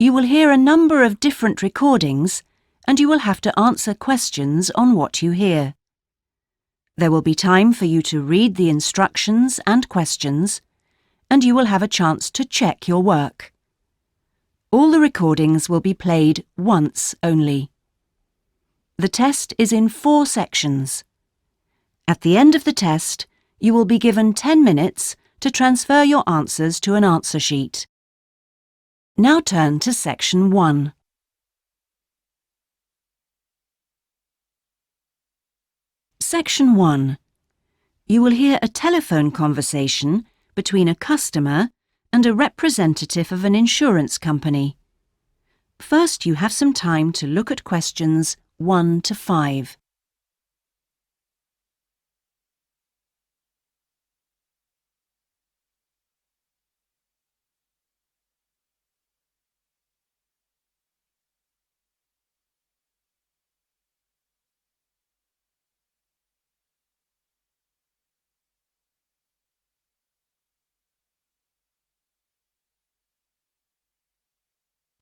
You will hear a number of different recordings and you will have to answer questions on what you hear. There will be time for you to read the instructions and questions, and you will have a chance to check your work. All the recordings will be played once only. The test is in 4 sections. At the end of the test, you will be given 10 minutes to transfer your answers to an answer sheet. Now turn to Section 1. Section 1. You will hear a telephone conversation between a customer and a representative of an insurance company. First, you have some time to look at questions 1 to 5.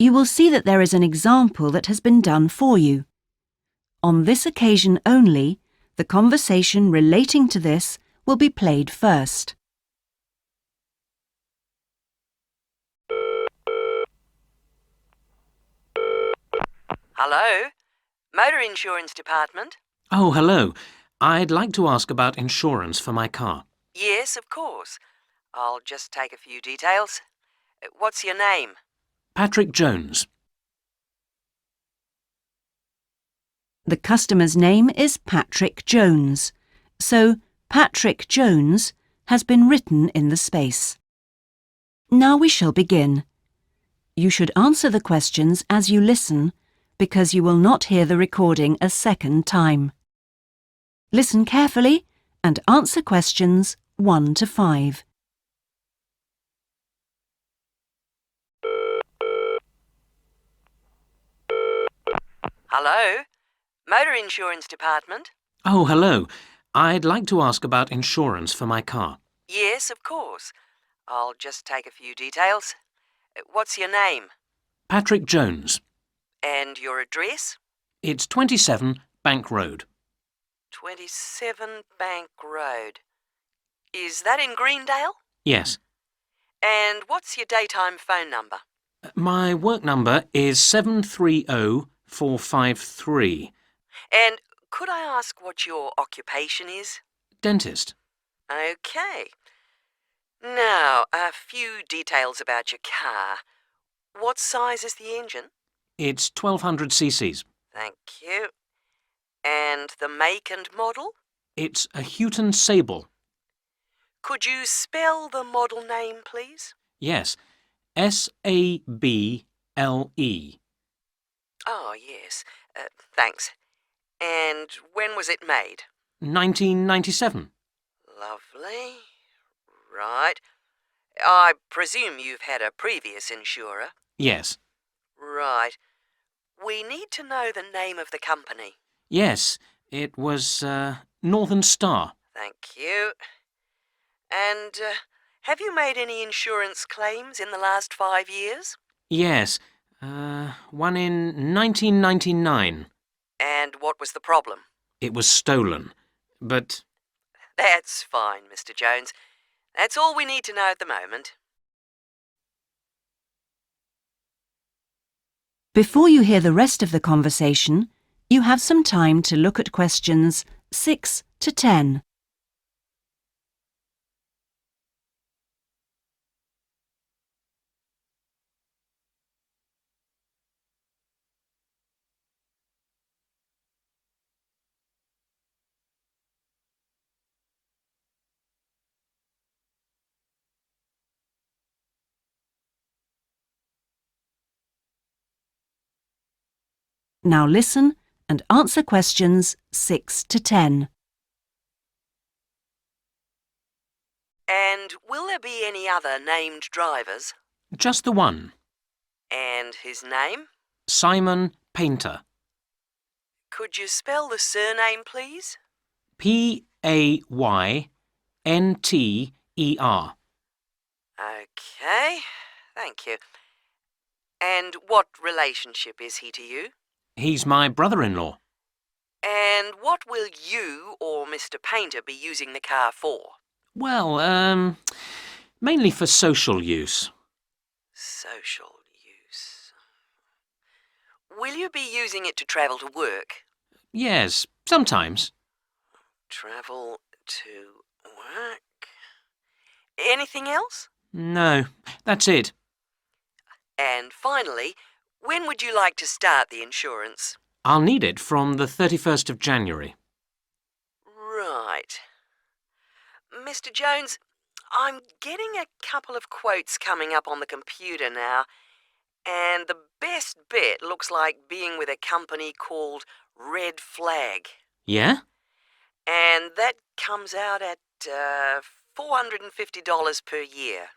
You will see that there is an example that has been done for you. On this occasion only, the conversation relating to this will be played first. Hello? Motor Insurance Department? Oh, hello. I'd like to ask about insurance for my car. Yes, of course. I'll just take a few details. What's your name? Patrick Jones. The customer's name is Patrick Jones, so Patrick Jones has been written in the space. Now we shall begin. You should answer the questions as you listen, because you will not hear the recording a second time. Listen carefully and answer questions 1 to 5. Hello? Motor Insurance Department? Oh, hello. I'd like to ask about insurance for my car. Yes, of course. I'll just take a few details. What's your name? Patrick Jones. And your address? It's 27 Bank Road. 27 Bank Road. Is that in Greendale? Yes. And what's your daytime phone number? My work number is 730453. And could I ask what your occupation is? Dentist. OK. Now, a few details about your car. What size is the engine? It's 1200 cc's. Thank you. And the make and model? It's a Houghton Sable. Could you spell the model name, please? Yes. S-A-B-L-E. Oh, yes. Thanks. And when was it made? 1997. Lovely. Right. I presume you've had a previous insurer? Yes. Right. We need to know the name of the company. Yes, it was Northern Star. Thank you. And have you made any insurance claims in the last 5 years? Yes, one in 1999. And what was the problem? It was stolen, but... That's fine, Mr. Jones. That's all we need to know at the moment. Before you hear the rest of the conversation, you have some time to look at questions 6 to 10. Now listen and answer questions 6 to 10. And will there be any other named drivers? Just the one. And his name? Simon Painter. Could you spell the surname, please? P-A-Y-N-T-E-R. OK, thank you. And And what relationship is he to you? He's my brother-in-law. And what will you or Mr. Painter be using the car for? Well, mainly for social use. Social use. Will you be using it to travel to work? Yes, sometimes. Travel to work. Anything else? No, that's it. And finally, when would you like to start the insurance? I'll need it from the 31st of January. Right. Mr. Jones, I'm getting a couple of quotes coming up on the computer now, and the best bet looks like being with a company called Red Flag. Yeah? And that comes out at $450 per year.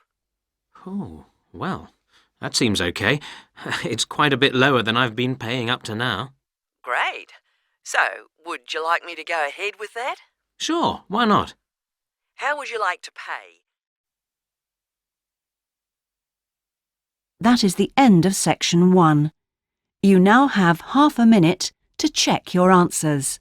Oh, well, that seems okay. It's quite a bit lower than I've been paying up to now. Great. So, would you like me to go ahead with that? Sure, why not? How would you like to pay? That is the end of section 1. You now have half a minute to check your answers.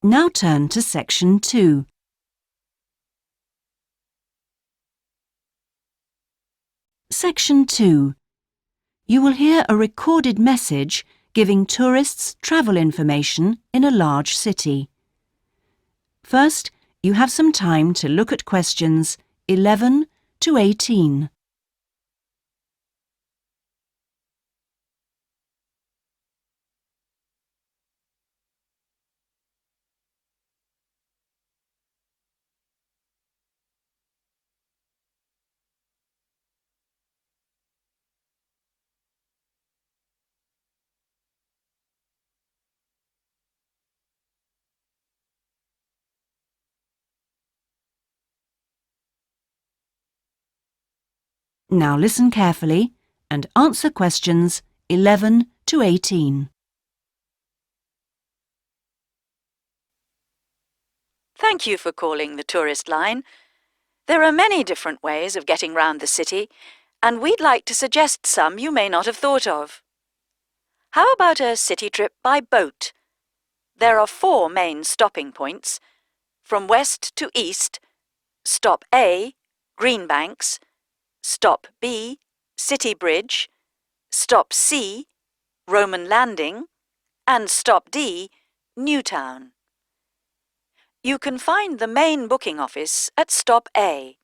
Now turn to section 2. Section 2. You will hear a recorded message giving tourists travel information in a large city. First, you have some time to look at questions 11 to 18. Now listen carefully and answer questions 11 to 18. Thank you for calling the tourist line. There are many different ways of getting round the city, and we'd like to suggest some you may not have thought of. How about a city trip by boat? There are 4 main stopping points. From west to east, Stop A, Greenbanks, Stop B, City Bridge, Stop C, Roman Landing, and Stop D, Newtown. You can find the main booking office at Stop A.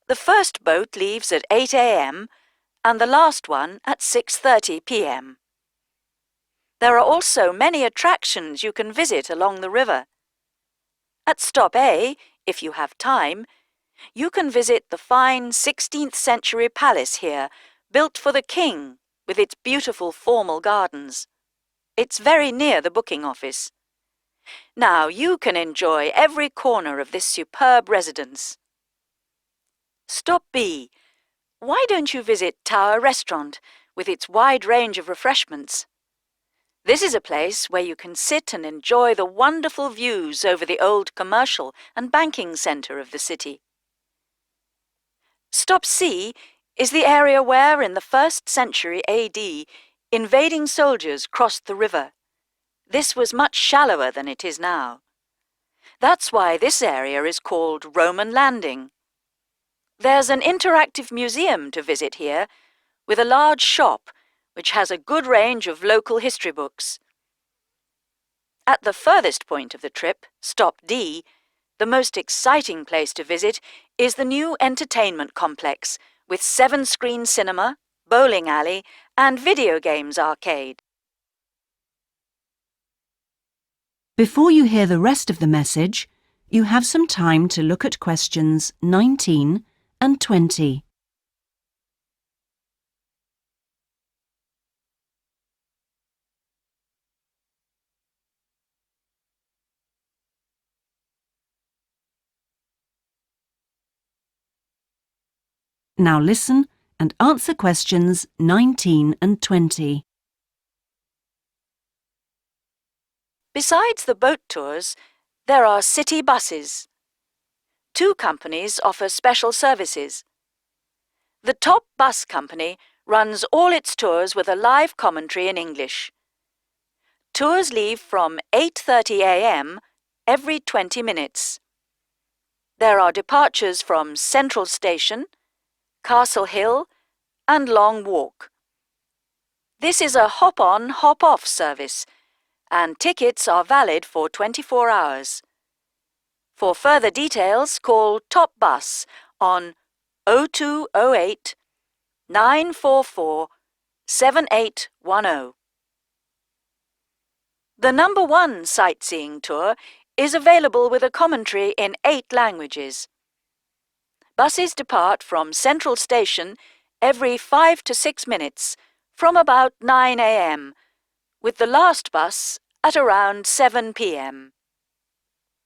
The first boat leaves at 8 a.m. and the last one at 6:30 p.m. There are also many attractions you can visit along the river. At Stop A, if you have time, you can visit the fine 16th century palace here, built for the king, with its beautiful formal gardens. It's very near the booking office. Now you can enjoy every corner of this superb residence. Stop B. Why don't you visit Tower Restaurant with its wide range of refreshments? This is a place where you can sit and enjoy the wonderful views over the old commercial and banking centre of the city. Stop C is the area where, in the 1st century AD, invading soldiers crossed the river. This was much shallower than it is now. That's why this area is called Roman Landing. There's an interactive museum to visit here, with a large shop which has a good range of local history books. At the furthest point of the trip, Stop D, the most exciting place to visit is the new entertainment complex with 7-screen cinema, bowling alley, and video games arcade. Before you hear the rest of the message, you have some time to look at questions 19 and 20. Now listen and answer questions 19 and 20. Besides the boat tours, there are city buses. 2 companies offer special services. The top bus company runs all its tours with a live commentary in English. Tours leave from 8:30 a.m. every 20 minutes. There are departures from Central Station, Castle Hill, and Long Walk. This is a hop-on, hop-off service, and tickets are valid for 24 hours. For further details, call Top Bus on 0208 944 7810. The number 1 sightseeing tour is available with a commentary in 8 languages. Buses depart from Central Station every 5 to 6 minutes from about 9 a.m., with the last bus at around 7 p.m.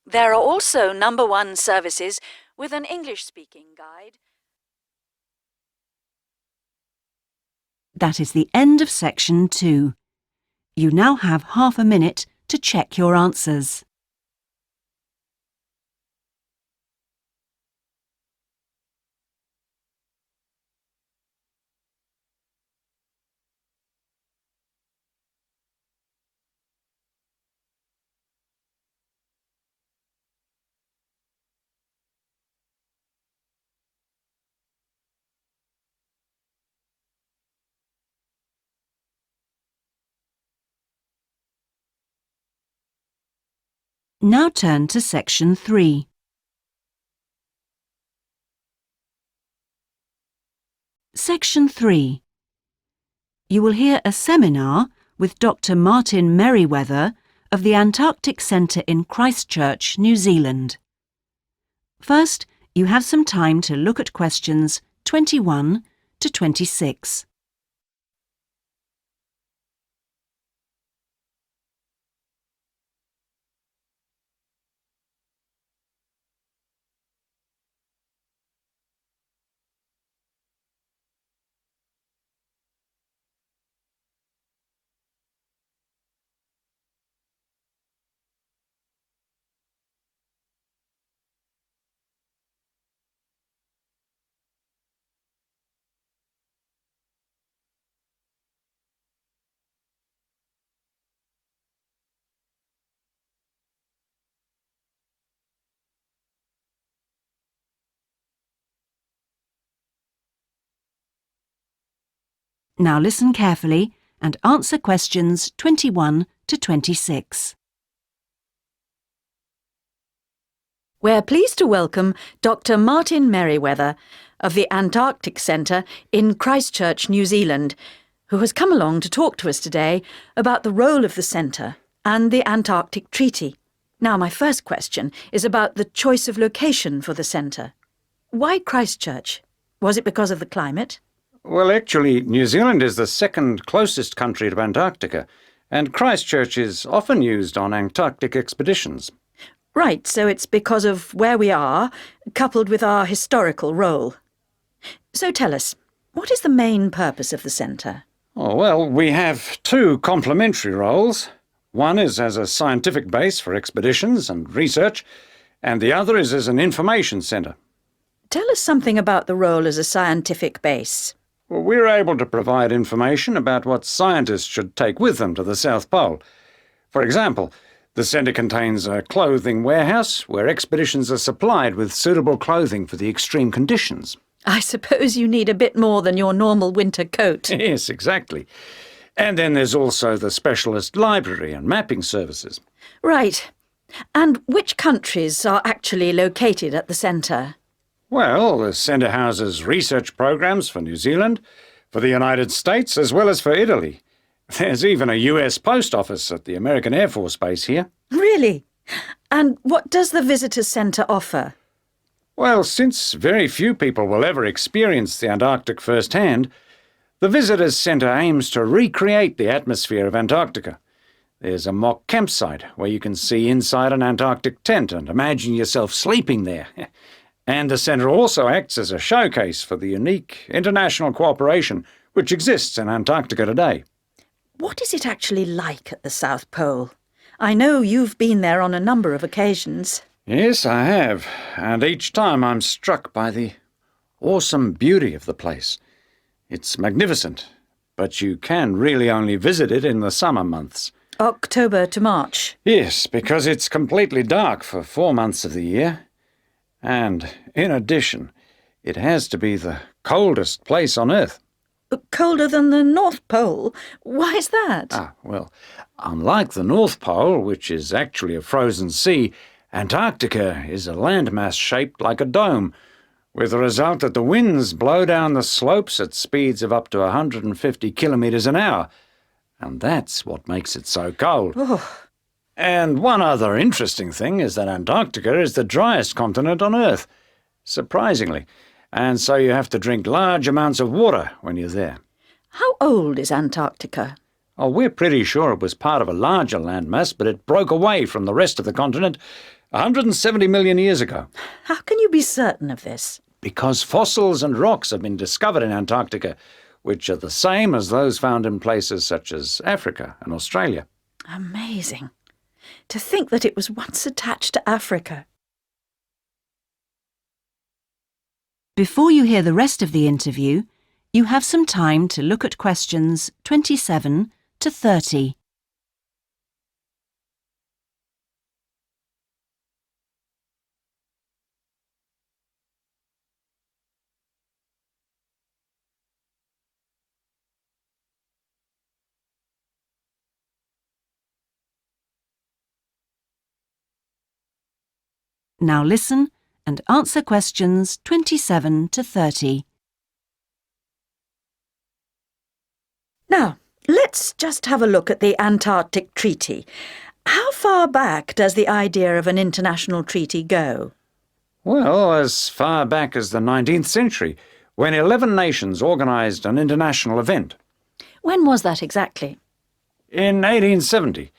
There are also number 1 services with an English-speaking guide. That is the end of section 2. You now have half a minute to check your answers. Now turn to section 3. Section 3. You will hear a seminar with Dr. Martin Merriweather of the Antarctic Centre in Christchurch, New Zealand. First, you have some time to look at questions 21 to 26. Now listen carefully and answer questions 21 to 26. We're pleased to welcome Dr. Martin Merriweather of the Antarctic Centre in Christchurch, New Zealand, who has come along to talk to us today about the role of the centre and the Antarctic Treaty. Now, my first question is about the choice of location for the centre. Why Christchurch? Was it because of the climate? Well, actually, New Zealand is the second closest country to Antarctica, and Christchurch is often used on Antarctic expeditions. Right, so it's because of where we are, coupled with our historical role. So tell us, what is the main purpose of the centre? Oh, well, we have 2 complementary roles. One is as a scientific base for expeditions and research, and the other is as an information centre. Tell us something about the role as a scientific base. Well, we're able to provide information about what scientists should take with them to the South Pole. For example, the centre contains a clothing warehouse where expeditions are supplied with suitable clothing for the extreme conditions. I suppose you need a bit more than your normal winter coat. Yes, exactly. And then there's also the specialist library and mapping services. Right. And which countries are actually located at the centre? Well, the centre houses research programs for New Zealand, for the United States, as well as for Italy. There's even a US post office at the American Air Force Base here. Really? And what does the visitor centre offer? Well, since very few people will ever experience the Antarctic firsthand, the Visitors Centre aims to recreate the atmosphere of Antarctica. There's a mock campsite where you can see inside an Antarctic tent and imagine yourself sleeping there. And the centre also acts as a showcase for the unique international cooperation which exists in Antarctica today. What is it actually like at the South Pole? I know you've been there on a number of occasions. Yes, I have, and each time I'm struck by the awesome beauty of the place. It's magnificent, but you can really only visit it in the summer months. October to March. Yes, because it's completely dark for 4 months of the year. And, in addition, it has to be the coldest place on Earth. Colder than the North Pole? Why is that? Well, unlike the North Pole, which is actually a frozen sea, Antarctica is a landmass shaped like a dome, with the result that the winds blow down the slopes at speeds of up to 150 kilometres an hour. And that's what makes it so cold. Oh. And one other interesting thing is that Antarctica is the driest continent on Earth, surprisingly, and so you have to drink large amounts of water when you're there. How old is Antarctica? Oh, we're pretty sure it was part of a larger landmass, but it broke away from the rest of the continent 170 million years ago. How can you be certain of this? Because fossils and rocks have been discovered in Antarctica, which are the same as those found in places such as Africa and Australia. Amazing. To think that it was once attached to Africa. Before you hear the rest of the interview, you have some time to look at questions 27 to 30. Now listen and answer questions 27 to 30. Now, let's just have a look at the Antarctic Treaty. How far back does the idea of an international treaty go? Well, as far back as the 19th century, when 11 nations organised an international event. When was that exactly? In 1870,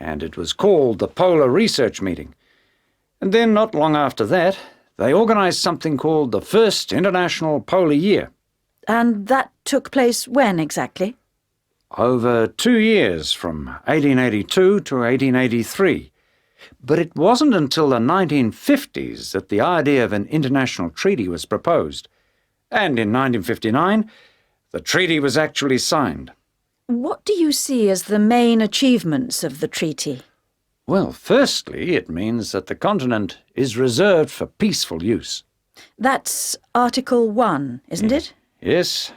and it was called the Polar Research Meeting. And then, not long after that, they organised something called the First International Polar Year. And that took place when exactly? Over 2 years, from 1882 to 1883. But it wasn't until the 1950s that the idea of an international treaty was proposed. And in 1959, the treaty was actually signed. What do you see as the main achievements of the treaty? Well, firstly, it means that the continent is reserved for peaceful use. That's Article 1, isn't it? Yes.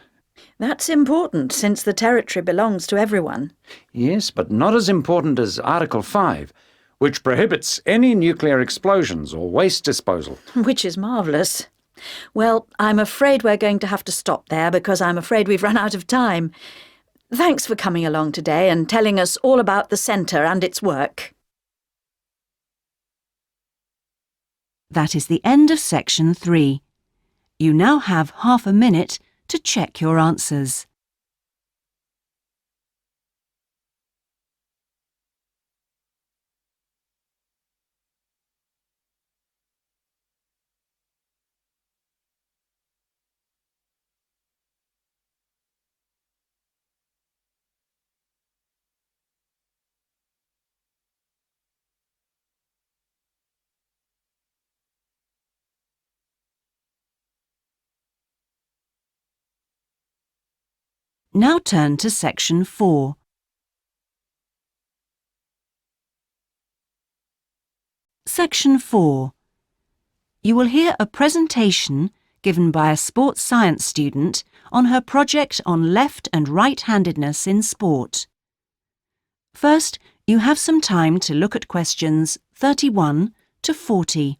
That's important, since the territory belongs to everyone. Yes, but not as important as Article 5, which prohibits any nuclear explosions or waste disposal. Which is marvellous. Well, I'm afraid we're going to have to stop there because I'm afraid we've run out of time. Thanks for coming along today and telling us all about the centre and its work. That is the end of section 3. You now have half a minute to check your answers. Now turn to section 4. Section 4. You will hear a presentation given by a sports science student on her project on left and right-handedness in sport. First, you have some time to look at questions 31 to 40.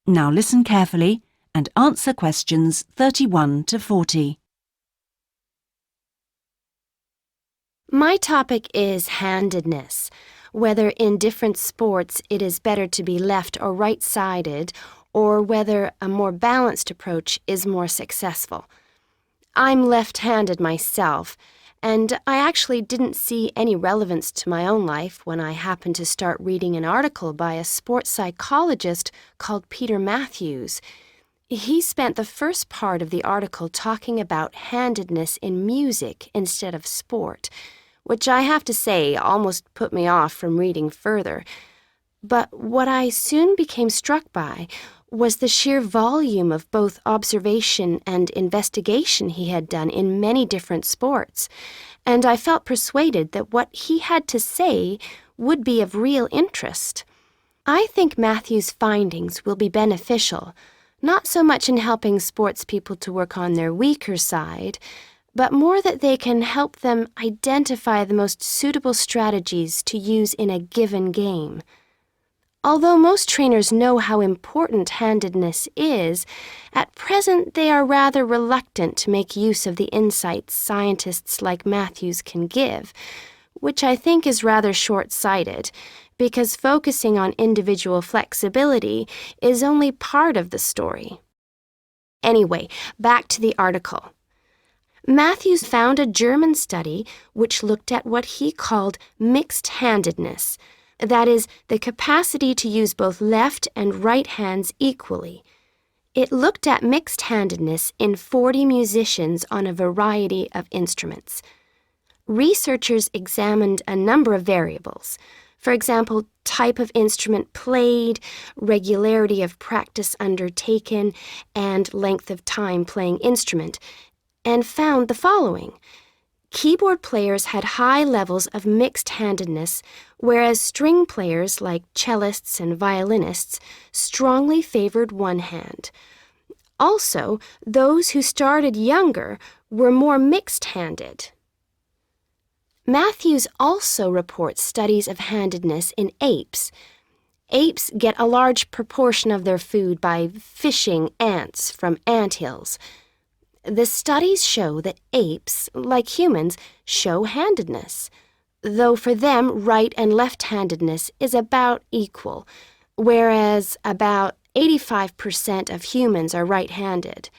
Now listen carefully and answer questions 31 to 40. My topic is handedness, whether in different sports it is better to be left or right-sided, or whether a more balanced approach is more successful. I'm left-handed myself, and I actually didn't see any relevance to my own life when I happened to start reading an article by a sports psychologist called Peter Matthews. He spent the first part of the article talking about handedness in music instead of sport, which I have to say almost put me off from reading further. But what I soon became struck by was the sheer volume of both observation and investigation he had done in many different sports, and I felt persuaded that what he had to say would be of real interest. I think Matthews' findings will be beneficial, not so much in helping sports people to work on their weaker side, but more that they can help them identify the most suitable strategies to use in a given game. Although most trainers know how important handedness is, at present they are rather reluctant to make use of the insights scientists like Matthews can give, which I think is rather short-sighted, because focusing on individual flexibility is only part of the story. Anyway, back to the article. Matthews found a German study which looked at what he called mixed-handedness, that is, the capacity to use both left and right hands equally. It looked at mixed-handedness in 40 musicians on a variety of instruments. Researchers examined a number of variables. For example, type of instrument played, regularity of practice undertaken, and length of time playing instrument, and found the following. Keyboard players had high levels of mixed-handedness, whereas string players like cellists and violinists strongly favored one hand. Also, those who started younger were more mixed-handed. Matthews also reports studies of handedness in apes. Apes get a large proportion of their food by fishing ants from anthills. The studies show that apes, like humans, show handedness, though for them right and left-handedness is about equal, whereas about 85% of humans are right-handed.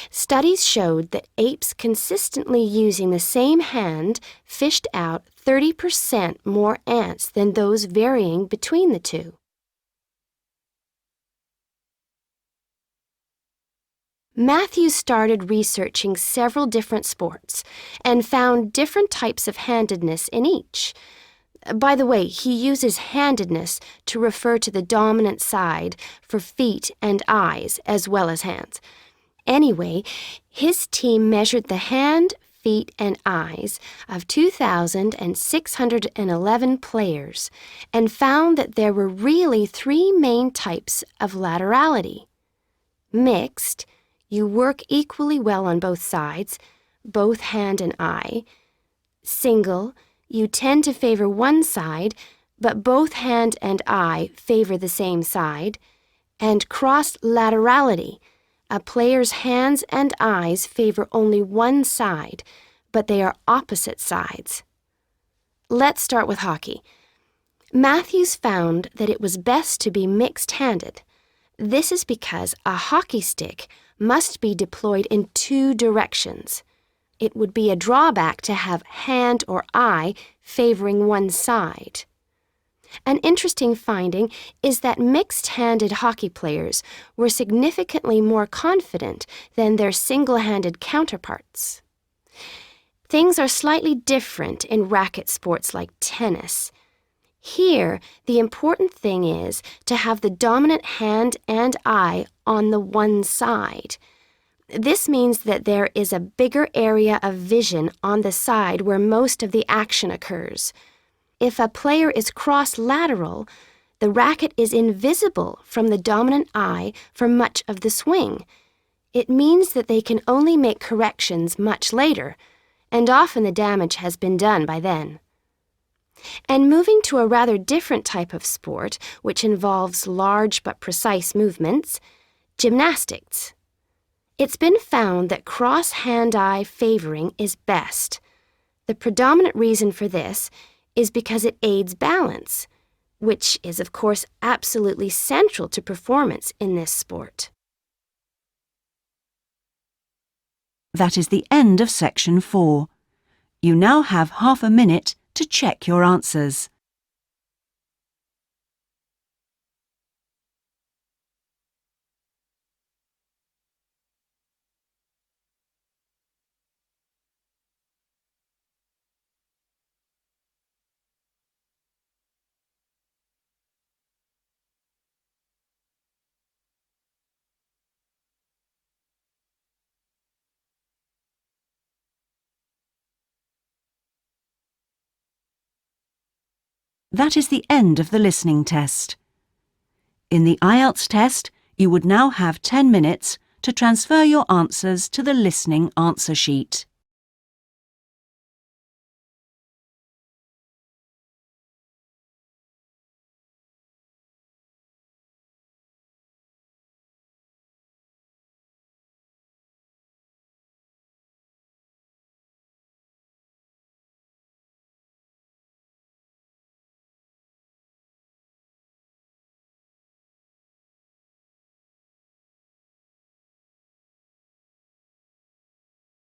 Studies showed that apes consistently using the same hand fished out 30% more ants than those varying between the two. Matthews started researching several different sports and found different types of handedness in each. By the way, he uses handedness to refer to the dominant side for feet and eyes as well as hands. Anyway, his team measured the hand, feet, and eyes of 2,611 players and found that there were really three main types of laterality. Mixed, you work equally well on both sides, both hand and eye. Single, you tend to favor one side, but both hand and eye favor the same side. And cross-laterality, a player's hands and eyes favor only one side, but they are opposite sides. Let's start with hockey. Matthews found that it was best to be mixed-handed. This is because a hockey stick must be deployed in two directions. It would be a drawback to have hand or eye favoring one side. An interesting finding is that mixed-handed hockey players were significantly more confident than their single-handed counterparts. Things are slightly different in racket sports like tennis. Here, the important thing is to have the dominant hand and eye on the one side. This means that there is a bigger area of vision on the side where most of the action occurs. If a player is cross-lateral, the racket is invisible from the dominant eye for much of the swing. It means that they can only make corrections much later, and often the damage has been done by then. And moving to a rather different type of sport, which involves large but precise movements, gymnastics. It's been found that cross-hand-eye favoring is best. The predominant reason for this is because it aids balance, which is, of course, absolutely central to performance in this sport. That is the end of section 4. You now have half a minute to check your answers. That is the end of the listening test. In the IELTS test, you would now have 10 minutes to transfer your answers to the listening answer sheet.